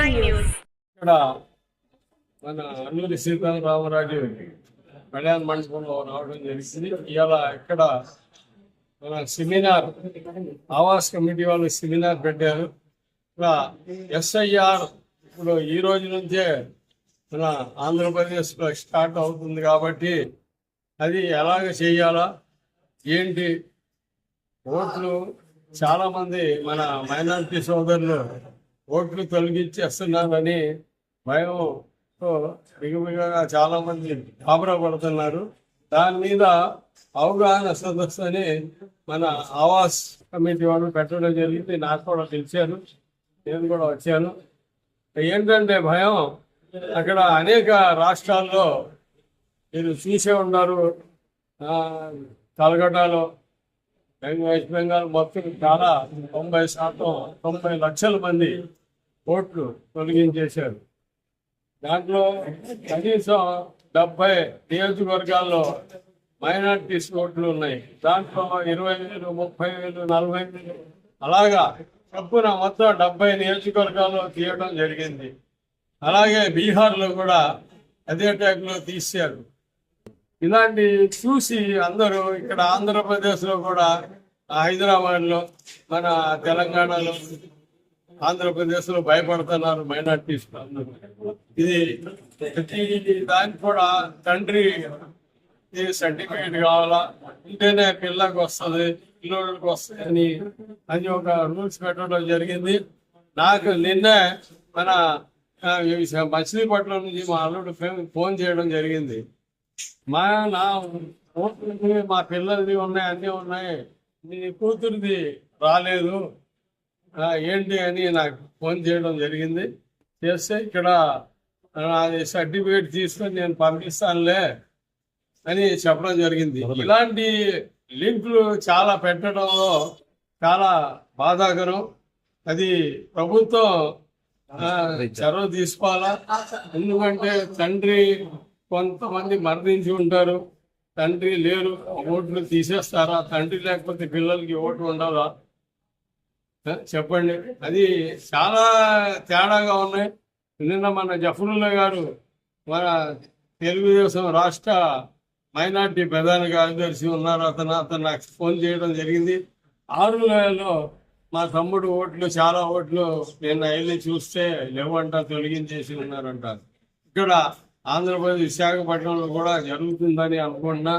ఇక్కడ మన అల్లూరి సీతారామరాజు కళ్యాణ మండపంలో రావడం జరిగింది. ఇవాళ ఇక్కడ మన సెమినార్ ఆవాస్ కమిటీ వాళ్ళు సెమినార్ పెట్టారు. ఇక్కడ ఎస్ఐఆర్ ఇప్పుడు ఈ రోజు నుంచే మన ఆంధ్రప్రదేశ్లో స్టార్ట్ అవుతుంది కాబట్టి అది ఎలాగ చేయాలా ఏంటి, ఓట్లు చాలామంది మన మైనారిటీ సోదరులు ఓట్లు తొలగించేస్తున్నారని భయంతో బిగుబిగగా చాలామంది గాబరా పడుతున్నారు. దాని మీద అవగాహన సదస్సు అని మన ఆవాస్ కమిటీ వాళ్ళు పెట్టడం జరిగింది. నాకు కూడా తెలిసారు, నేను కూడా వచ్చాను. ఏంటంటే భయం, అక్కడ అనేక రాష్ట్రాల్లో మీరు చూసే ఉన్నారు. కలకటాలో వెస్ట్ బెంగాల్ మొత్తం చాలా 90 లక్షల మంది ఓట్లు తొలగించేశారు. దాంట్లో కనీసం 70 నియోజకవర్గాల్లో మైనార్టీస్ ఓట్లు ఉన్నాయి. దాంట్లో 20,000, 30,000, 40,000 అలాగా చొప్పున మొత్తం 70 నియోజకవర్గాల్లో తీయడం జరిగింది. అలాగే బీహార్లో కూడా అదే టైప్లో తీశారు. ఇలాంటి చూసి అందరూ ఇక్కడ ఆంధ్రప్రదేశ్లో కూడా, హైదరాబాద్లో, మన తెలంగాణలో, ఆంధ్రప్రదేశ్లో భయపడుతున్నారు మైనార్టీస్. ఇది దానికి కూడా తండ్రి సర్టిఫికేట్ కావాలా, ఉంటేనే పిల్లకి వస్తుంది, పిల్లలకి వస్తుంది అని ఒక రూల్స్ పెట్టడం జరిగింది. నాకు నిన్నే మన మచిలీపట్నం నుంచి మా అల్లుడు ఫోన్ చేయడం జరిగింది. నా ఓట్లకి మా పిల్లలది ఉన్నాయి, అన్నీ ఉన్నాయి, నీ కూతురిది రాలేదు ఏంటి అని నాకు ఫోన్ చేయడం జరిగింది. చేస్తే ఇక్కడ అది సర్టిఫికేట్ తీసుకొని నేను పంపిస్తానులే అని చెప్పడం జరిగింది. ఇలాంటి లింకులు చాలా పెట్టడంలో చాలా బాధాకరం. అది ప్రభుత్వం చొరవ తీసుకోవాలా. ఎందుకంటే తండ్రి కొంతమంది మరణించి ఉంటారు, తండ్రి లేరు, ఓట్లు తీసేస్తారా? తండ్రి లేకపోతే పిల్లలకి ఓటు ఉండాలా? చెప్పండి. అది చాలా తేడాగా ఉన్నాయి. నిన్న మన జఫరుల్లా గారు మన తెలుగుదేశం రాష్ట్ర మైనార్టీ ప్రధాన కార్యదర్శి ఉన్నారు, అతను నాకు ఫోన్ చేయడం జరిగింది. 6 నెలల్లో మా తమ్ముడు ఓట్లు చాలా ఓట్లు నేను వెళ్ళి చూస్తే లేవంట, తొలగించేసి ఉన్నారంట. ఇక్కడ ఆంధ్రప్రదేశ్ విశాఖపట్నంలో కూడా జరుగుతుందని అనుకుంటున్నా.